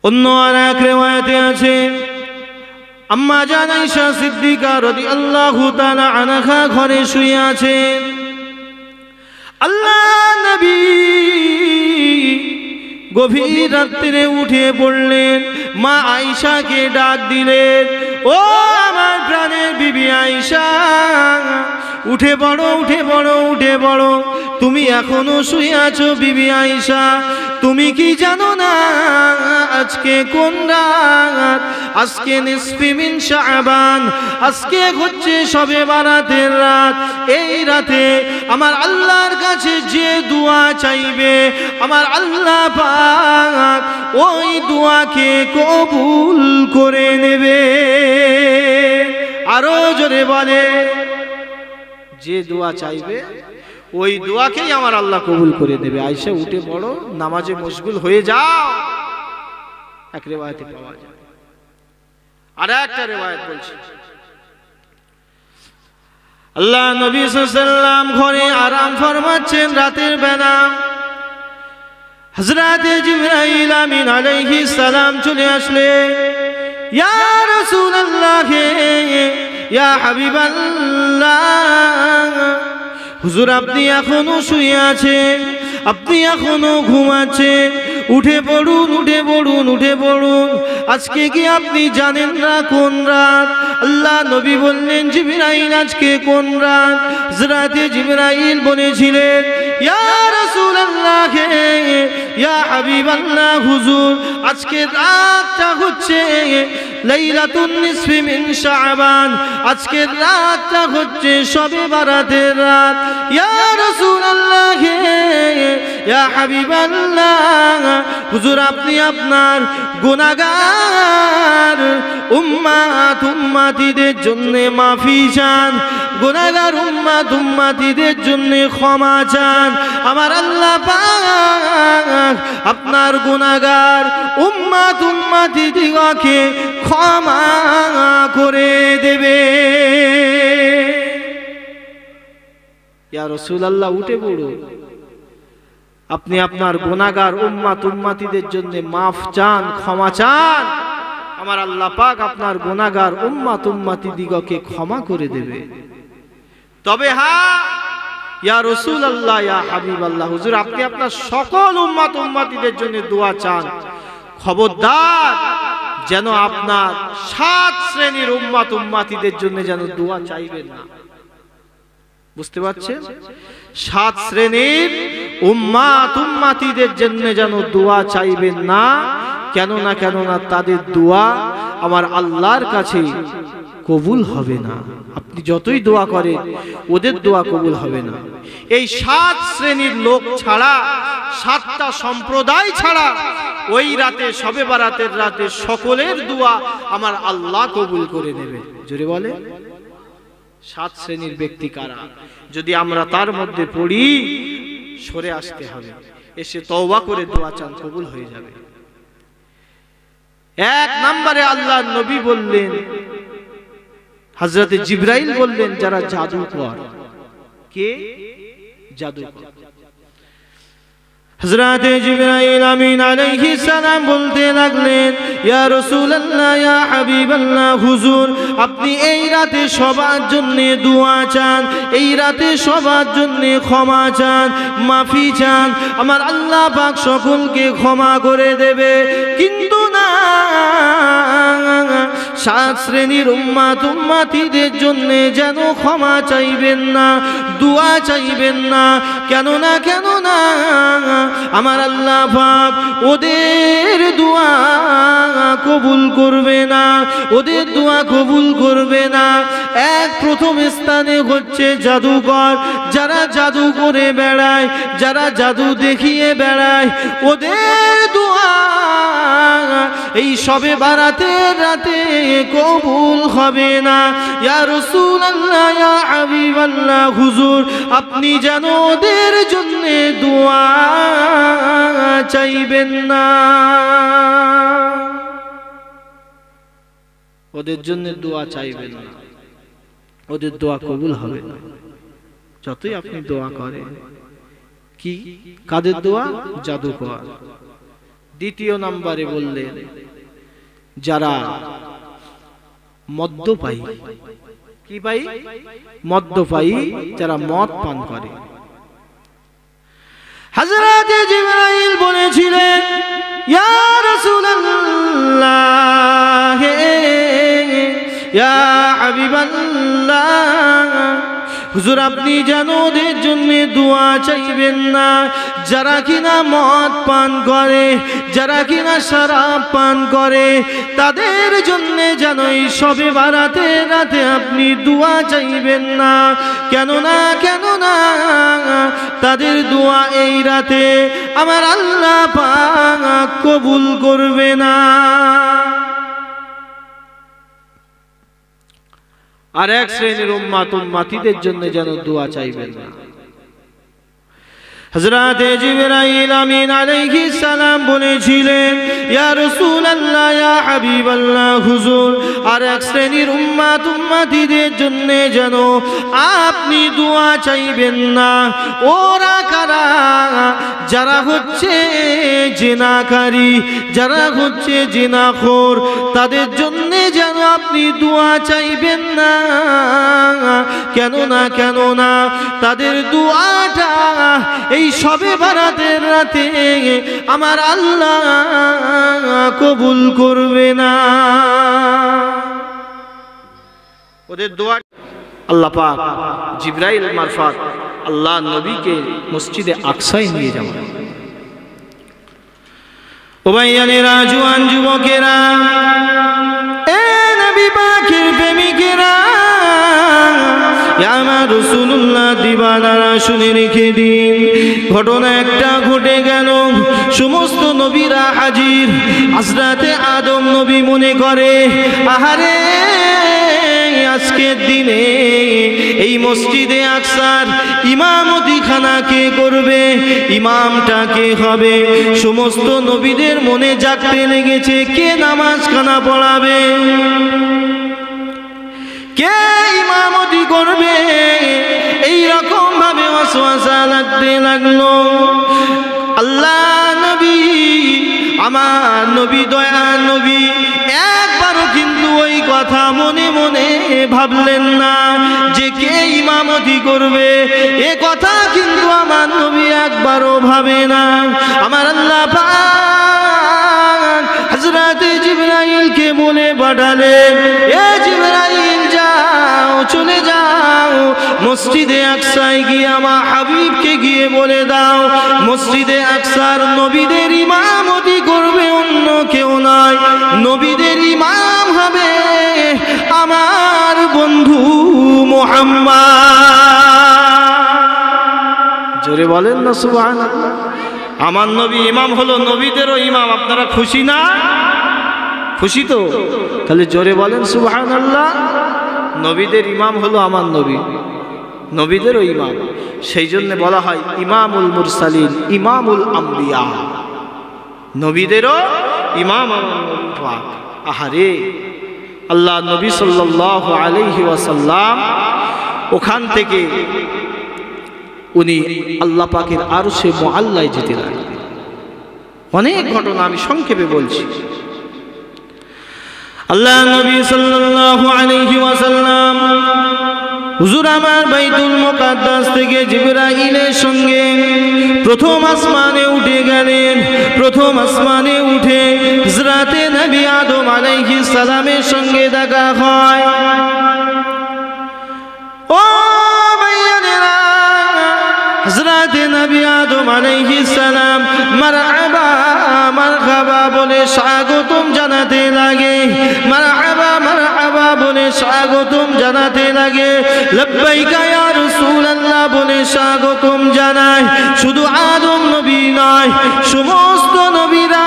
অন্য আর এক রিওয়ায়াতে আছে আম্মা জান আয়েশা সিদ্দিকা রাদিয়াল্লাহু তাআলা আনহা ঘরে শুয়ে আছেন। আল্লাহ নবী গভীর রাত্রে উঠে পড়লেন, মা আয়েশাকে ডাক দিলেন, ও আমার প্রাণের বিবি আয়েশা, উঠে পড়ো, উঠে পড়ো, উঠে পড়ো। তুমি এখনো শুয়ে আছো বিবি আয়েশা, তুমি কি জানো না আজকে কোন রাত? আজকে নিসফি মিন শাবান, আজকে হচ্ছে শবে বারাতের রাত। এই রাতে আমার আল্লাহর কাছে যে দোয়া চাইবে আমার আল্লাহ পাক ওই দোয়াকে কবুল করে নেবে। আরো জোরে বলে, যে দোয়া চাইবে ওই দোয়াকেই আমার আল্লাহ কবুল করে দেবে। আয়েশা উঠে পড়ো, নামাজে মশগুল হয়ে যাও। এক রিওয়ায়াতে পাওয়া যায়। আর একটা রিওয়ায়াত বলছি, আল্লাহ নবী সাল্লাল্লাহু আলাইহি ওয়াসাল্লাম ঘরে আরাম ফরমাচ্ছেন রাতের বেলা। হযরত জিবরাইল আমিন আলাইহিস সালাম চলে আসলেন। ইয়া রাসূলুল্লাহ, ইয়া হাবিবাল্লাহ, হুজুর আপনি এখনো শুয়ে আছেন, আপনি এখনো ঘুমাচ্ছেন, উঠে পড়ুন, উঠে পড়ুন, উঠে পড়ুন। আজকে কি আপনি জানেন না কোন রাত? আল্লাহ নবী বললেন, জিবরাইল আজকে কোন রাত? হযরত জিবরাইল বলেছিলেন, ইয়া রাসূলুল্লাহ, ইয়া হাবিবাল্লাহ, হুজুর আজকে রাতটা হচ্ছে লাইলাতুন নিসফি মিন শাবান, আজকে রাতটা হচ্ছে শবে বারাতের রাত। ইয়া রাসূলুল্লাহ, ইয়া হাবিবাল্লাহ, হুজুর আপনি আপনার গুনাহগার উম্মতিদের জন্য মাফি চান, গুনাহগার উম্মতিদের জন্য ক্ষমা চান। আমার আল্লাহ পাক আপনার গুনাহগার উম্মতিদিগকে ক্ষমা করে দেবে। ইয়া রাসূলুল্লাহ, উঠে পড়ুন, আপনি আপনার গুনাহগার উম্মতিদের জন্য মাফ চান, ক্ষমা চান। আমার আল্লাহ পাক আপনার গুনাহগার উম্মতিদিগকে ক্ষমা করে দেবে। তবে হ্যাঁ, ইয়া রাসূলুল্লাহ, ইয়া হাবিবাল্লাহ, হুজুর আপনি আপনার সকল উম্মতিদের জন্য দোয়া চান। খবরদার যেন আপনার 7 শ্রেণীর উম্মতিদের জন্য যেন দোয়া চাইবেন না। বুঝতে পারছেন? 7 শ্রেণীর উম্মতিদের জন্য যেন দোয়া চাইবেন না। কেননা তাদের দোয়া আমার আল্লাহর কাছে কবুল হবে না। আপনি যতই দোয়া করেন ওদের দোয়া কবুল হবে না। এই 7 শ্রেণীর লোক ছাড়া, 7টা সম্প্রদায় ছাড়া ওই রাতে, শবে বারাতের রাতে সকলের দোয়া আমার আল্লাহ কবুল করে নেবে। জোরে বলে, 7 শ্রেণীর ব্যক্তি কারা? যদি আমরা তার মধ্যে পড়ি, সরে আসতে হবে, এসে তওবা করে দোয়া চান, কবুল হয়ে যাবে। 1 নম্বরে আল্লাহর নবী বললেন, হযরত জিবরাইল বললেন, যারা জাদুকর। কে? জাদুকর। হযরত জিবরাইল আমিন আলাইহিস সালাম বলতে লাগলেন, ইয়া রাসূলুল্লাহ, ইয়া হাবিবাল্লাহ, হুজুর আপনি এই রাতে সবার জন্য দোয়া চান, এই রাতে সবার জন্য ক্ষমা চান, মাফি চান। আমার আল্লাহ পাক সকলকে ক্ষমা করে দেবে। কিন্তু না, 7 শ্রেণীর উম্মতিদের জন্য যেন ক্ষমা চাইবেন না, দোয়া চাইবেন না। কেননা আমার আল্লাহ পাক ওদের দোয়া কবুল করবে না, ওদের দোয়া কবুল করবে না। প্রথম স্থানে হচ্ছে জাদুকর, যারা জাদু করে বেড়ায়, যারা জাদু দেখিয়ে বেড়ায়, ওদের দোয়া এই শবে বারাতের রাতে কবুল হবে না। ইয়া রাসূলুল্লাহ, ইয়া হাবিবাল্লাহ, হুজুর আপনি যেন ওদের জন্য দোয়া চাইবেন না, ওদের জন্য দোয়া চাইবেন না, ওদের দোয়া কবুল হবে না। যতই আপনি দোয়া করেন, কি কাদের দোয়া? জাদুকর। দ্বিতীয় নম্বরে বললেন যারা মদ্যপায়ী, কি পাই? মদ্যপায়ী, যারা মদ পান করে। হযরত জিবরাইল বলেছিলেন, ইয়া রাসূলুল্লাহ, ইয়া হাবিবাল্লাহ, হুজুর আপনি যেন ওদের জন্য দোয়া চাইবেন না যারা কিনা মদ পান করে, যারা কিনা শরাব পান করে, তাদের জন্য যেন এই শবে বারাতে রাতে আপনি দোয়া চাইবেন না। কেননা তাদের দোয়া এই রাতে আমার আল্লাহ পাক কবুল করবে না। আর এক শ্রেণীর উম্মাতিদের জন্য যেন দোয়া চাইবেন না। হযরত জিবরাইল আমিন আলাইহিস সালাম বলেছিলেন, ইয়া রাসূলুল্লাহ, ইয়া হাবিবাল্লাহ, হুজুর আর এক শ্রেণীর উম্মাতিদের জন্য যেন আপনি দোয়া চাইবেন না। ওরা কারা? যারা হচ্ছে জিনাকারী, যারা হচ্ছে জিনাখোর, তাদের জন্য যেন আপনি দোয়া চাইবেন না। কেননা তাদের দোয়াটা এই শবে বারাতের রাতে আমার আল্লাহ কবুল করবে না। ওদের দোয়া আল্লাহ পাক জিবরাইল মারফত আল্লাহ নবীকে মসজিদে আকসায় নিয়ে যাবেন। ও ভাইয়ানেরা, জওয়ান যুবকেরা, এ নবী পাকের প্রেমিকেরা, আমার রাসূলুল্লাহ দিবানারা শুনে রেখে দিন। ঘটনা একটা ঘটে গেল, সমস্ত নবীরা হাজির। হযরতে আদম নবী মনে করে, আহারে আজকের দিনে এই মসজিদে আকসার ইমামতি খানা কে করবে, ইমামটা কে হবে? সমস্ত নবীদের মনে জাগতে লেগেছে, কে নামাজ খানা পড়াবে, কে ইমামতি করবে? এই রকম ভাবে ওয়াসওয়াসা লাগতে লাগলো। আল্লাহ নবী, আমার নবী, দয়া নবী একবারও কিন্তু ওই কথা মনে মনে ভাবলেন না যে কে ইমামতি করবে। এ কথা কিন্তু আমার নবী একবারও ভাবে না। আমার আল্লাহ পাক হযরত জিবরাইলকে বলে পাঠালেন, এ জিবরাইল যাও, চলে যাও মসজিদে আকসায় গিয়ে আমার হাবিবকে গিয়ে বলে দাও, মসজিদে আকসার নবীদের ইমামতি করবে অন্য কেউ নয়, নবীদের ইমাম হবে আমার বন্ধু মুহাম্মদ। জোরে বলেন না সুবহানাল্লাহ। আমার নবী ইমাম হলো নবীদেরও ইমাম। আপনারা খুশি না? খুশি তো? তাহলে জোরে বলেন সুবহানাল্লাহ। নবীদের ইমাম হলো আমার নবী, নবীদেরও ইমাম। সেই জন্য বলা হয় ইমামুল মুরসালিন, ইমামুল আম্বিয়া, নবীদেরও ইমাম আমার নবী পাক। আহারে, আল্লাহ নবী সাল্লাল্লাহু আলাইহি ওয়াসাল্লাম ওখান থেকে উনি আল্লাহ পাকের আরশে মুআল্লায় যেতে লাগলেন। অনেক ঘটনা আমি সংক্ষেপে বলছি। আল্লাহ নবী সাল্লাল্লাহু আলাইহি ওয়াসাল্লাম হুজুর আমার বাইতুল মুকাদ্দাস থেকে জিবরাইলের সঙ্গে প্রথম আসমানে উঠে গেলেন। প্রথম আসমানে উঠে হযরতে নবী আদম আলাইহিস সালামের সঙ্গে দেখা হয়। ও ভাইয়ানেরা, হযরতে নবী আদম আলাইহিস সালাম মারহাবা মারহাবা বলে স্বাগতম জানাতে লাগে, মারহাবা মারহাবা বলে স্বাগতম জানাতে লাগে, লব্বাইকা ইয়া রাসূলুল্লাহ বলে স্বাগতম জানায়। শুধু আদম নবী নয়, সমস্ত নবীরা,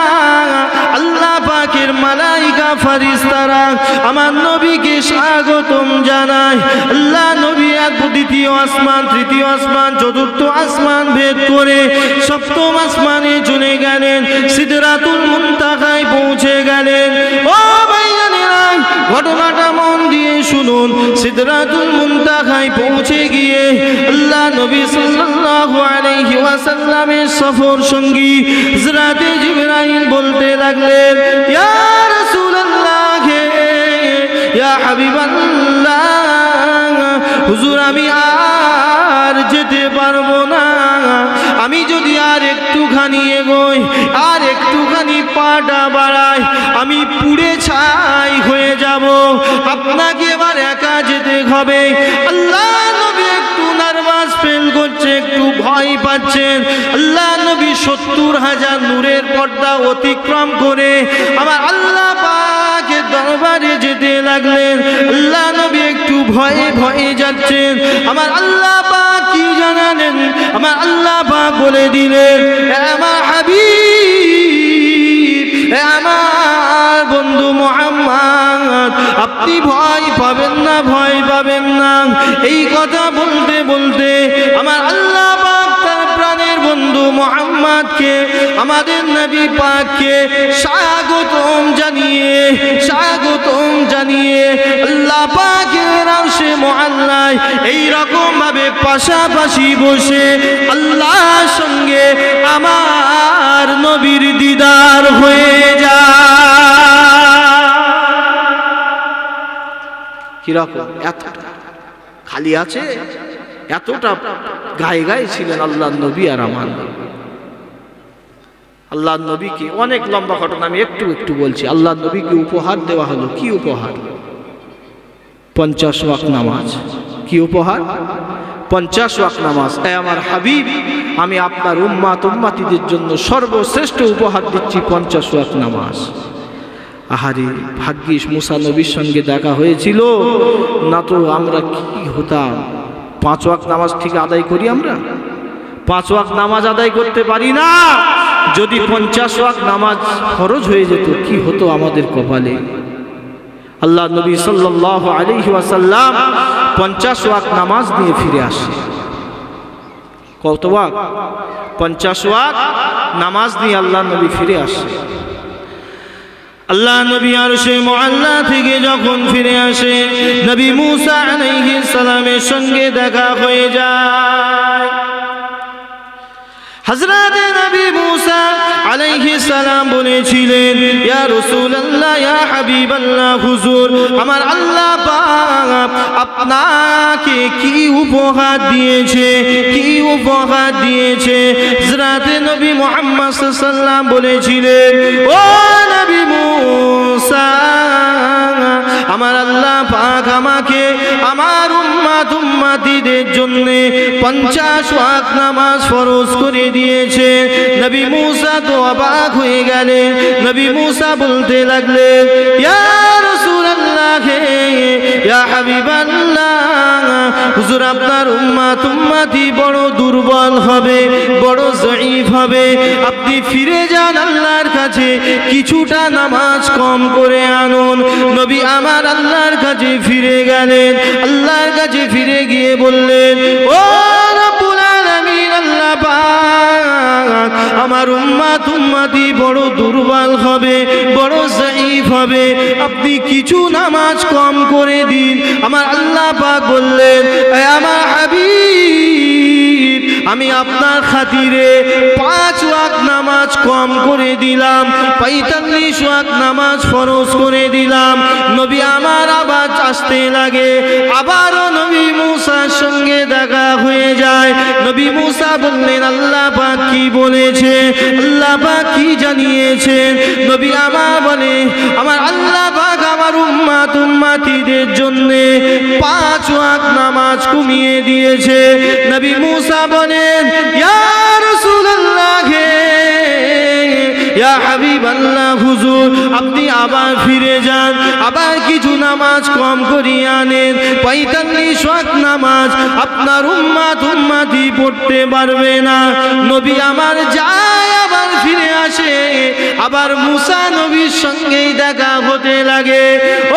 আল্লাহ পাকের মালাইকা ফেরেশতারা আমার নবীকে স্বাগতম জানায়। আল্লাহ নবী দ্বিতীয় আসমান, তৃতীয় আসমান, চতুর্থ আসমান ভেদ করে সপ্তম আসমানে চলে গেলেন, সিদরাতুল মুনতাহায় পৌঁছে গেলেন। ও ভাইয়ানেরা, ঘটনাটা মন দিয়ে শুনুন। সিদরাতুল মুনতাহায় পৌঁছে গিয়ে আল্লাহ নবী সাল্লাল্লাহু আলাইহি ওয়াসাল্লামের সফর সঙ্গী হযরতে জিবরাইল বলতে লাগলেন, ইয়া রাসূলুল্লাহ, ইয়া হাবিবাল্লাহ, হুজুর আমি আর যেতে পারবো না। আমি যদি আর একটুখানি এগোই, আর একটুখানি পাটা বাড়াই, আমি পুড়ে ছাই হয়ে যাব। আপনাকে এবার একা যেতে হবে। আল্লাহ নবী একটু নার্ভাস ফিল করছে, একটু ভয় পাচ্ছেন। আল্লাহ নবী 70,000 নূরের পর্দা অতিক্রম করে আমার আল্লাহ পাকের দরবারে যেতে লাগলেন। আল্লাহ নবী একটু ভয়ে ভয়ে যাচ্ছেন। আমার আল্লাহ পাক কি জানালেন? আমার আল্লাহ পাক বলে দিলেন, আমার হাবিব, আমার বন্ধু মুহাম্মদ, আপনি ভয় পাবেন না, ভয় পাবেন না। এই কথা বলতে বলতে আমার আল্লাহ পাক তার প্রাণের বন্ধু মুহাম্মদকে, আমাদের নবী পাককে স্বাগতম জানিয়ে আল্লাহ পাকের আরশে মুআল্লায় এই রকম ভাবে পাশাপাশি বসে আল্লাহর সঙ্গে আমার নবীর দিদার হয়ে যায়। কিরকম? এতটা খালি আছে, এতটা গায়ে গায়ে ছিলেন আল্লাহ নবী আর আমার নবী। আল্লাহ নবীকে অনেক লম্বা ঘটনা, আমি একটু একটু বলছি। আল্লাহ নবীকে উপহার দেওয়া হলো। কি উপহার? 50 ওয়াক্ত নামাজ। কি উপহার? 50 ওয়াক্ত নামাজ। এই আমার হাবিব, আমি আপনার উম্মাতিদের জন্য সর্বশ্রেষ্ঠ উপহার দিচ্ছি 50 ওয়াক্ত নামাজ। আহারে ভাগ্যিস মুসা নবীর সঙ্গে দেখা হয়েছিল, না তো আমরা কি হতাম। 5 ওয়াক্ত নামাজ ঠিক আদায় করি আমরা? 5 ওয়াক্ত নামাজ আদায় করতে পারি না। যদি 50 ওয়াক্ত নামাজ ফরজ হয়ে যেত, কি হতো আমাদের কপালে। আল্লাহ নবী সাল্লাল্লাহু আলাইহি ওয়াসাল্লাম 50 ওয়াক্ত নামাজ নিয়ে ফিরে আসে। কত ওয়াক্ত? 50 ওয়াক্ত নামাজ নিয়ে আল্লাহ নবী ফিরে আসে। আল্লাহ নবী আরশে মুআল্লা থেকে যখন ফিরে আসে, নবী মুসা আলাইহিস সালামের সঙ্গে দেখা হয়ে যায়। হযরত নবী মুসা আলাইহিস সালাম বলেছিলেন, ইয়া রাসূলুল্লাহ, ইয়া হাবিবাল্লাহ, হুজুর আমার আল্লাহ পাক আপনাকে কি উপহার দিয়েছে, কি উপহার দিয়েছে। হযরত নবী মুহাম্মদ সাল্লাল্লাহু আলাইহি ওয়াসাল্লাম বলেছিলেন, ও নবী মুসা, আমার আল্লাহ পাক আমাকে আমার উম্মতিদের জন্য 50 ওয়াক্ত নামাজ ফরজ করে দিয়েছে। নবী মুসা তো অবাক হয়ে গেলেন। নবী মুসা বলতে লাগলেন, ইয়া রাসূলুল্লাহ, ইয়া হাবিবাল্লাহ, হুজুর আপনার উম্মতি বড় দুর্বল হবে, বড় জয়ীফ হবে। আপনি ফিরে যান আল্লাহর কাছে, কিছুটা নামাজ কম করে আনুন। নবী আমার আল্লাহর কাছে ফিরে গেলেন। আল্লাহর কাছে ফিরে গিয়ে বললেন, ও রব্বুল আলামিন, আল্লাহ পাক আমার উম্মতি বড় দুর্বল হবে, বড় জয়ীফ হবে। আপনি কিছু নামাজ কম করে দিন। আমার আল্লাহ পাক বললেন, আমার হাবিব, আমি আপনার খাতিরে 5 ওয়াক্ত নামাজ কম করে দিলাম, 45 ওয়াক্ত নামাজ ফরজ করে দিলাম। নবী আমার আবার আসতে লাগে। আবারও নবী মুসার সঙ্গে দেখা হয়ে যায়। নবী মুসা বললেন, আল্লাহ পাক কি বলেছে, আল্লাহ পাক কি জানিয়েছেন। নবী আমার বলে, আমার আল্লাহ পাক আমার উম্মতিদের জন্য 5 ওয়াক্ত নামাজ কমিয়ে দিয়েছে। নবী মুসা বলেন, ইয়া রাসূলুল্লাহ, ইয়া হাবিবাল্লাহ, হুজুর আপনি আবার ফিরে যান, আবার কিছু নামাজ কম করিয়ে আনেন। 45 ওয়াক্ত নামাজ আপনার উম্মতি পড়তে পারবে না। নবী আমার যায়, আবার ফিরে আসে। আবার মুসা নবীর সঙ্গেই দেখা হতে লাগে।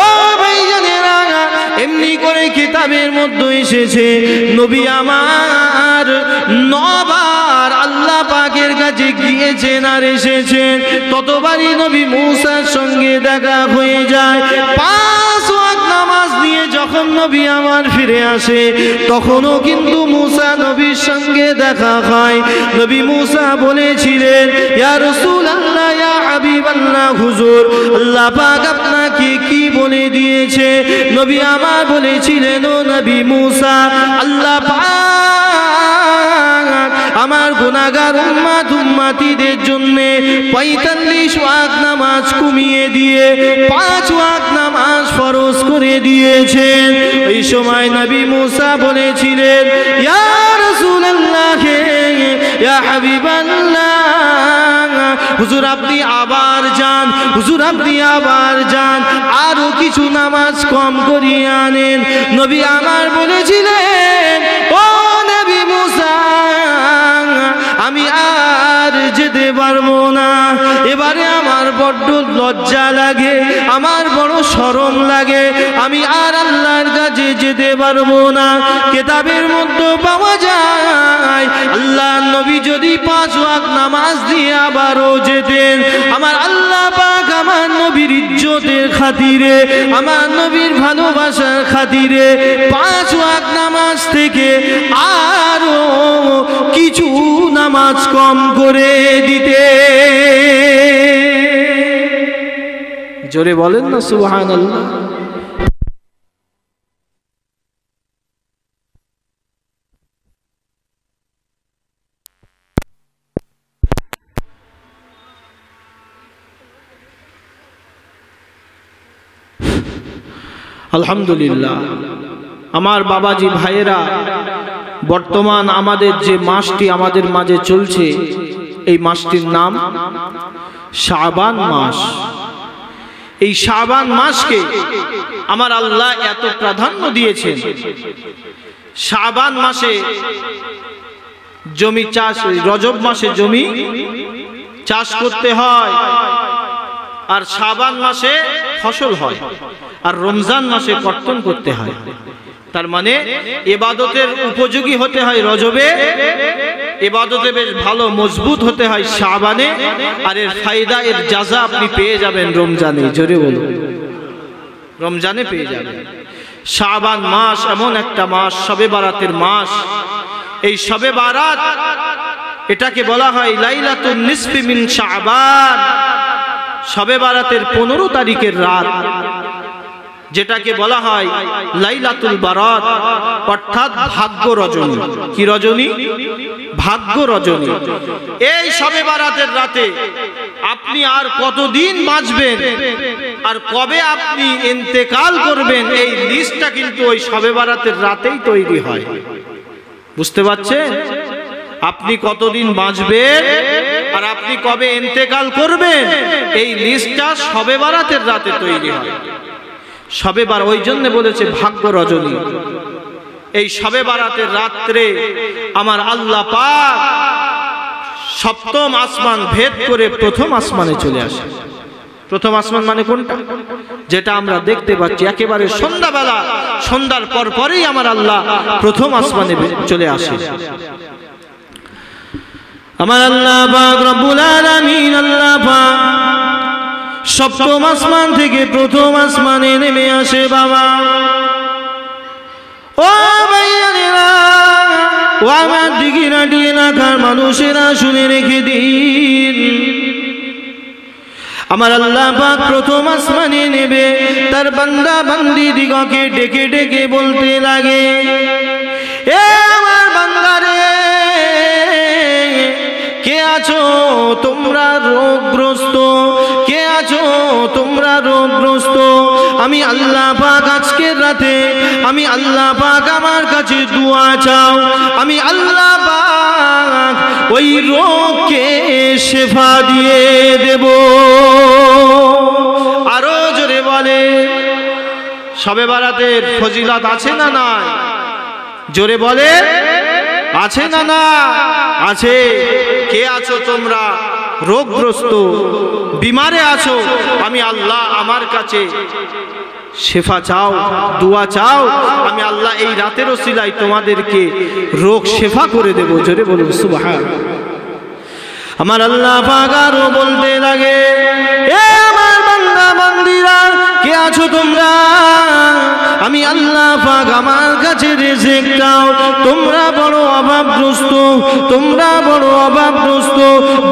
ও ভাইজানেরা, এমনি করে কিতাবের মধ্যে এসেছে, নবী আমার 9 বার আল্লাহ পাকের কাছে গিয়েছেন আর এসেছেন। ততবারই নবী মুসার সঙ্গে দেখা হয়ে যায়। 5 ওয়াক্ত নামাজ নিয়ে যখন যখন নবী আমার ফিরে আসে তখনও কিন্তু মুসা নবীর সঙ্গে দেখা হয়। নবী মুসা বলেছিলেন, ইয়া রাসূলুল্লাহ, ইয়া হাবিবাল্লাহ, হুজুর আল্লাহ পাক আপনাকে কি বলে দিয়েছে? নবী আমার বলেছিলেন, ও নবী মুসা, আল্লাহ পাক আমার গুনাহগার উম্মতিদের জন্য 45 ওয়াক্ত নামাজ কমিয়ে দিয়ে 5 ওয়াক্ত নামাজ ফরজ করে দিয়েছেন। এই সময় নবী মুসা বলেছিলেন, ইয়া রাসূলুল্লাহ, ইয়া হাবিবাল্লাহ, হুজুর আপনি আবার যান, হুজুর আপনি আবার যান, আরো কিছু নামাজ কম করিয়ে আনেন। নবী আমার বলেছিলেন, ও নবী মুসা, আমি আর যেতে পারবো না, এবারে আমার বড্ড লজ্জা লাগে, আমার বড় শরম লাগে, আমি আর আল্লাহর কাছে যেতে পারবো না। কিতাবের মধ্যে পাওয়া যায় আল্লাহ নবী যদি 5 ওয়াক্ত নামাজ দিয়ে আবারও যেতেন, আমার আল্লাহ পাক আমার নবীর ইজ্জতের খাতিরে, আমার নবীর ভালোবাসার খাতিরে 5 ওয়াক্ত নামাজ থেকে আরো কিছু নামাজ কম করে দিতে। জোরে বলেন না সুবহানাল্লাহ। আলহামদুলিল্লাহ। আমার বাবাজি ভাইয়েরা, বর্তমান আমাদের যে মাসটি আমাদের মাঝে চলছে, এই মাসটির নাম শাবান মাস। এই শাবান মাসকে আমার আল্লাহ এত প্রাধান্য দিয়েছেন। শাবান মাসে জমি চাষ, রজব মাসে জমি চাষ করতে হয়, আর শাবান মাসে ফসল হয়, আর রমজান মাসে কর্তন করতে হয়। তার মানে ইবাদতের উপযোগী হতে হয় রজবে, ইবাদতে বেশ ভালো মজবুত হতে হয় শাবানে, আর এর ফায়দা, এর জাযা আপনি পেয়ে যাবেন রমজানে। জোরে বলুন, রমজানে পেয়ে যাবেন। শাবান মাস এমন একটা মাস, শবে বারাতের মাস। এই শবে বারাত, এটাকে বলা হয় লাইলাতুন নিসফি মিন শাবান, শবে বারাতের 15 তারিখের রাত, যেটাকে বলা হয় লাইলাতুল বারাত, অর্থাৎ ভাগ্য রজনী। কি রজনী? ভাগ্য রজনী। এই শবে বারাতের রাতে আপনি আর কতদিন বাঁচবেন আর কবে আপনি ইন্তেকাল করবেন, এই লিস্টটা কিন্তু ওই শবে বারাতের রাতেই তৈরি হয়। বুঝতে পারছেন? আপনি কতদিন বাঁচবেন আর আপনি কবে ইন্তেকাল করবেন, এই লিস্টটা শবে বারাতের রাতে তৈরি হয়। শবে বারাত ওই জন্য বলেছে ভাগ্য রজনী। এই শবে বারাতের রাত্রে আমার আল্লাহ পাক সপ্তম আসমান ভেদ করে প্রথম আসমানে চলে আসে। প্রথম আসমান মানে কোনটা? যেটা আমরা দেখতে পাচ্ছি একেবারে সন্ধ্যাবেলা, সন্ধ্যার পরপরই আমার আল্লাহ প্রথম আসমানে চলে আসে। আমার আল্লাহ পাক রব্বুল আলামিন, আল্লাহ পাক সপ্তম আসমান থেকে প্রথম আসমানে নেমে আসে। বাবা ও ভাইয়েরা, ও আমার দিঘিরাটি এলাকার মানুষেরা শুনে রেখে দিন, আমার আল্লাহ পাক প্রথম আসমানে নেবে তার বান্দা বান্দি দিগকে ডেকে ডেকে বলতে লাগে, এ আমার বান্দারে, কে আছো তোমরা রোগগ্রস্ত? কে আছো তোমরা রোগগ্রস্ত? আমি আল্লাহ পাক আজকের রাতে, আমি আল্লাহ পাক আমার কাছে দোয়া চাও, আমি আল্লাহ পাক ওই রোগকে শেফা দিয়ে দেব। আরো জোরে বলে, শবে বারাতের ফজিলত আছে না নাই? জোরে বলে, আছে না না? আছে। কে আছো তোমরা রোগগ্রস্ত, বিমারে আছো, আমি আল্লাহ আমার কাছে শেফা চাও, দোয়া চাও, আমি আল্লাহ এই রাতের ওসিলায় তোমাদেরকে রোগ শেফা করে দেব। জোরে বলুন সুবহানাল্লাহ। আমার আল্লাহ পাক আরো বলতে লাগে, এ আমার বান্দা বান্দিরা, কে আছো তোমরা? আমি আল্লাহ কাছে রিজিক চাও, তোমরা বড় অভাবগ্রস্ত, তোমরা বড় অভাবগ্রস্ত,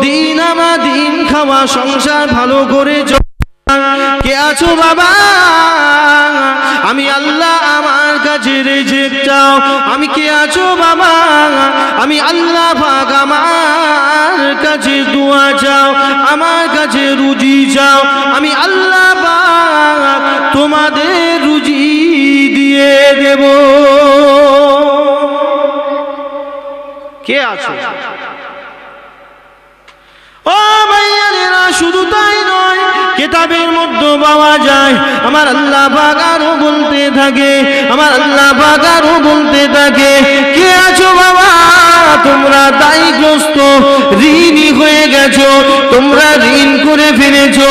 দিন আমার দিন খাওয়া সংসার ভালো করে কে আছো বাবা? আমি আল্লাহ আমার কাছে রিজিক চাও। আমি কে আছো বাবা? আমি আল্লাহ পাক আমার কাছে দোয়া চাও, আমার কাছে রুজি চাও। আমি আল্লাহ পাক তোমাদের রুজি দিয়ে দেব। কে আছো? ও ভাইয়ারা, শুধু তাই নয়, কিতাবের মধ্যে পাওয়া যায় আমার আল্লাহ পাক আরো বলতে থাকে, আমার আল্লাহ পাক আরো বলতে থাকে, কে আছো বাবা? তোমরা দায়গ্রস্ত, ঋণী হয়ে গেছো, তোমরা ঋণ করে ফেলেছো,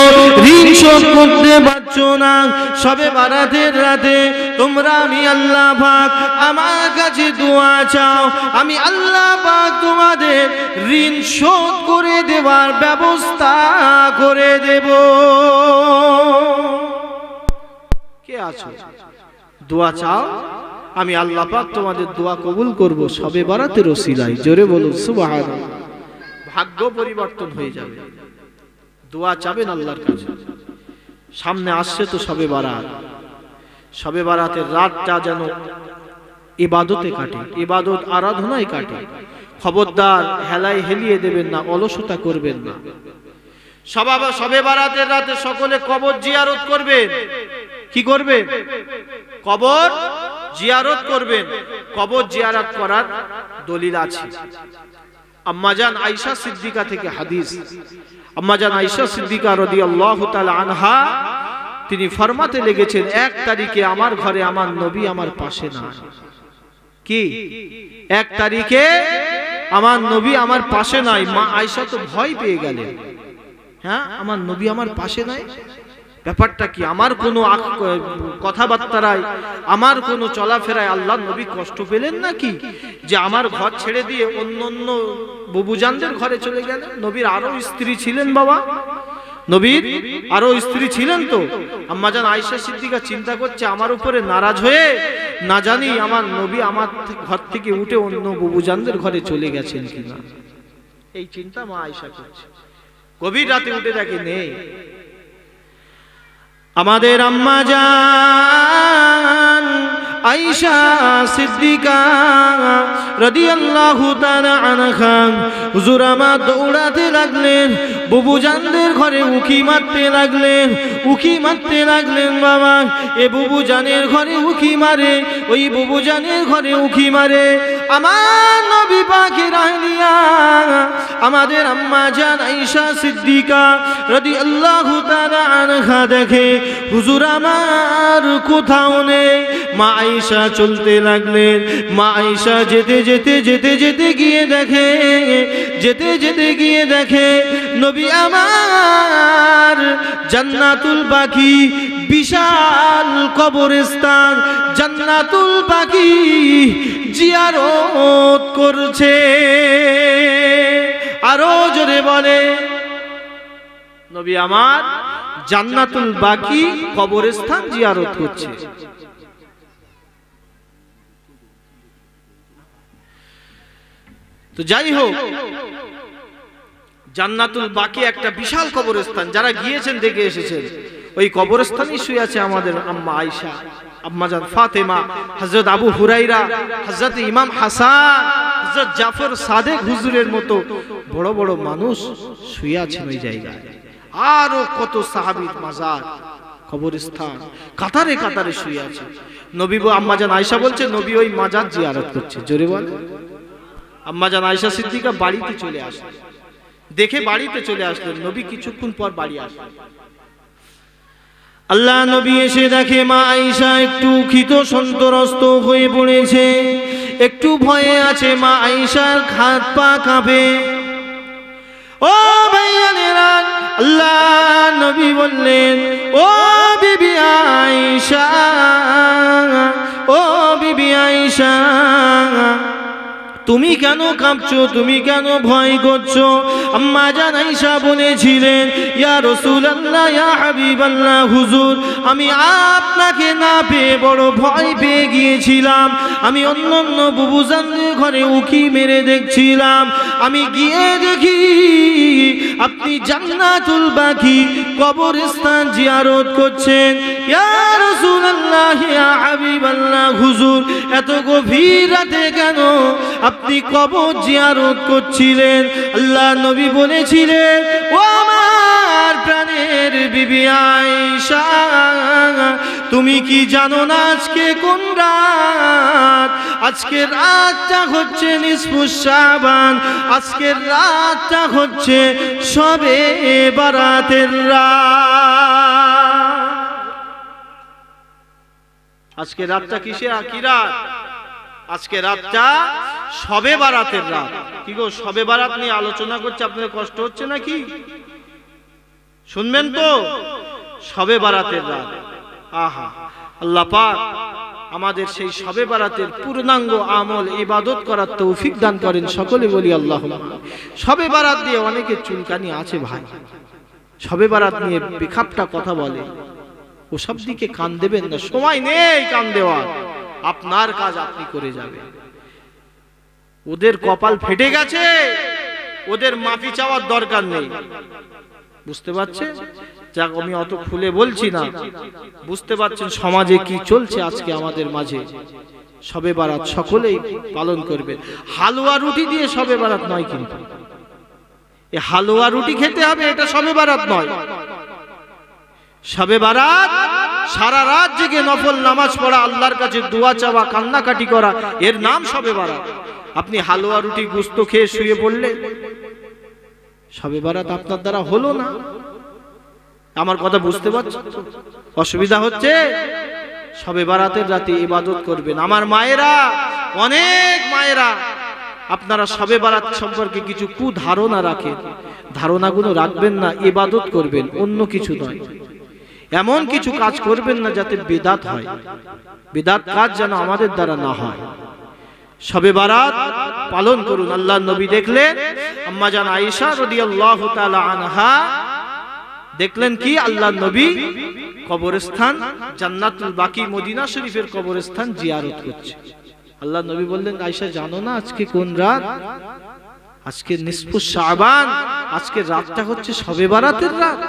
ঋণ শোধ করতে পারছো না। সবে বারাতের রাতে তোমরা আমি আল্লাহ পাক আমার কাছে দোয়া চাও, আমি আল্লাহ পাক তোমাদের ঋণ শোধ করে দেওয়ার ব্যবস্থা করে দেব। কে আছো? দোয়া চাও, আমি আল্লাহ পাক তোমাদের দোয়া কবুল করব সবে বারাতের ওসিলায়। জোরে বলুন সুবহানাল্লাহ। ভাগ্য পরিবর্তন হয়ে যাবে। দোয়া চাবেন আল্লাহর কাছে। সামনে আসছে তো সবে বারাত, সবে বারাতের রাতটা যেন ইবাদতে কাটে, ইবাদত আরাধনায় কাটে। খবরদার হেলায় হেলিয়ে দেবেন না, অলসতা করবেন না। সবে বারাতের রাতে সকলে কবর জিয়ারত করবেন। কি করবেন? কবর জিয়ারত করবেন। কবর জিয়ারত করার দলিল আছে। আম্মাজান আয়েশা সিদ্দিকা থেকে হাদিস। আম্মাজান আয়েশা সিদ্দিকা রাদিয়াল্লাহু তাআলা আনহা তিনি ফরমাতে লেগেছেন, 1 তারিখে আমার ঘরে আমার নবী আমার পাশে না। কি 1 তারিখে আমার নবী আমার পাশে নাই? মা আয়েশা তো ভয় পেয়ে গেলেন। হ্যাঁ, আমার নবী আমার পাশে নাই, ব্যাপারটা কি? আমার কোনো কথাবার্তায়, আমার কোনো চলাফেরায় আল্লাহ নবী কষ্ট পেলেন নাকি যে আমার ঘর ছেড়ে দিয়ে অন্য অন্য বুবুজানদের ঘরে চলে গেলেন? নবীর আরো স্ত্রী ছিলেন বাবা, নবীর আরো স্ত্রী ছিলেন। তো আম্মাজান আয়েশা সিদ্দিকা চিন্তা করছে, আমার উপরে নারাজ হয়ে না জানি আমার নবী আমার ঘর থেকে উঠে অন্য বুবুজানদের ঘরে চলে গেছেন কিনা। এই চিন্তা মা আয়েশা করছে। গভীর রাতে উঠে দেখে নেই। আমাদের আম্মাজান আয়েশা সিদ্দিকা রাদিয়াল্লাহু তাআলা আনহা হুজুর আমার দৌড়াতে লাগলেন, বুবুজানদের ঘরে উকি মারতে লাগলেন, উকি মারতে লাগলেন। বাবা, এ বুবুজানের ঘরে উকি মারে, ওই বুবুজানের ঘরে উকি মারে। আমার নবী পাকের আহলিয়া আমাদের আম্মাজান আয়েশা সিদ্দিকা রাদিয়াল্লাহু তাআলা আনহা দেখে হুজুর আমার কোথাও নেই। মা আয়েশা চলতে লাগলেন। মা আয়েশা যেতে যেতে যেতে যেতে গিয়ে দেখে, যেতে যেতে গিয়ে দেখে নবী আমার জান্নাতুল বাকি, বিশাল কবরস্থান জান্নাতুল বাকি জিয়ারত করছে। আরো জোরে বলে, নবী আমার জান্নাতুল বাকি কবরস্থান জিয়ারত করছে। তো যাই হোক, জান্নাতুল বাকি একটা বিশাল কবরস্থান, যারা গিয়েছেন দেখে এসেছেন। ওই কবরস্থানেই শুয়ে আছে আমাদের আম্মা আয়েশা, আম্মাজান ফাতেমা, হযরত আবু হুরায়রা, হযরত ইমাম হাসান, হযরত জাফর সাদেক হুজুরের মতো বড় বড় মানুষ শুয়ে আছেন ওই জায়গায়। আরো কত সাহাবীর মাজার, কবরস্থান কাতারে কাতারে শুয়ে আছে। নবী আম্মাজান আয়েশা বলছে, নবী ওই মাজার জিয়ারত করছে। জোরে বল। আম্মাজান আয়েশা সিদ্দিকা বাড়িতে চলে আসলেন, দেখে বাড়িতে চলে আসলেন। নবী কিছুক্ষণ পর বাড়ি আসলেন। আল্লাহ নবী এসে দেখে মা আয়েশা একটু ক্ষিত সন্তরস্ত হয়ে পড়েছে, একটু ভয়ে আছে। মা আয়েশার হাত পা কাঁপে। ও ভাইয়ানেরা, আল্লাহ নবী বললেন, ও বিবি আয়েশা, ও বিবি আয়েশা, তুমি কেন কাঁপছো, তুমি কেন ভয় করছো? আম্মা জান আয়েশা বলেছিলেন, ইয়া রাসূলুল্লাহ, ইয়া হাবিবাল্লাহ, হুজুর আমি আপনাকে না পেয়ে বড় ভয় পেয়ে গিয়েছিলাম। আমি অন্য বুবুজানদের ঘরে উকি মেরে দেখছিলাম, আমি গিয়ে দেখি আপনি জান্নাতুল বাকি কবরস্থান জিয়ারত করছেন। ইয়া রাসূলুল্লাহ, ইয়া হাবিবাল্লাহ, হুজুর এত গভীর রাতে কেন আপনি কবর জিয়ারত করছিলেন? আল্লাহ নবী বলেছিলেন, ও আমার প্রাণের বিবি আয়েশা, তুমি কি জানো না আজকে কোন রাত? আজকে রাতটা হচ্ছে নিসফু শাবান, আজকে রাতটা হচ্ছে শবে বারাতের রাত। আজকে রাতটা কিসের কি রাত? আজকে রাতটা শবে বারাতের রাত। কি গো, শবে বারাত নিয়ে আলোচনা করছে, আপনাদের কষ্ট হচ্ছে নাকি? শুনবেন তো, শবে বারাতের রাত। আহা, আল্লাহ পাক আমাদের সেই শবে বারাতের পূর্ণাঙ্গ আমল ইবাদত করার তৌফিক দান করেন। সকলে বলি আল্লাহুম্মা। শবে বারাত দিয়ে অনেকের চুলকানি আছে ভাই, শবে বারাত নিয়ে বেখাপ্টা কথা বলে, ওসব দিকে কান দেবেন না, সময় নেই কান দেওয়া। আপনার কাজ আপনি করে যাবেন। ওদের কপাল ফেটে গেছে, ওদের মাফি চাওয়ার দরকার নেই। বুঝতে পারছেন? যাক, আমি অত খুলে বলছি না, বুঝতে পারছেন সমাজে কি চলছে আজকে আমাদের মাঝে। শবে বারাত সকলেই পালন করবেন। হালুয়া রুটি দিয়ে শবে বারাত নয়, কিন্তু এই হালুয়া রুটি খেতে হবে এটা শবে বারাত নয়। শবে বারাত সারা রাত জেগে নফল নামাজ পড়া, আল্লাহর কাছে দোয়া চাওয়া, কান্নাকাটি করা, এর নাম শবে বারাত। আপনি হালুয়া রুটি গোশত খেয়ে শুয়ে পড়লেন, শবে বারাত আপনার দ্বারা হলো না। আমার কথা বুঝতে পারছেন? অসুবিধা হচ্ছে? শবে বারাতের রাতে ইবাদত করবেন। আমার মায়েরা, অনেক মায়েরা আপনারা শবে বারাত সম্পর্কে কিছু কুধারণা রাখেন, ধারণাগুলো রাখবেন না, ইবাদত করবেন, অন্য কিছু নয়। এমন কিছু কাজ করবেন না যাতে বিদআত হয়, বিদআত কাজ যেন আমাদের দ্বারা না হয়। শবে বারাত পালন করুন। আল্লাহর নবী দেখলেন, আম্মা জান আয়েশা রাদিয়াল্লাহু তাআলা আনহা দেখলেন কি, আল্লাহর নবী কবরস্থান জান্নাতুল বাকি মদিনা শরীফের কবরস্থান জিয়ারত করছে। আল্লাহর নবী বললেন, আয়েশা জানো না আজকে কোন রাত? আজকে নিসফু শাবান, আজকে রাতটা হচ্ছে শবে বারাতের রাত।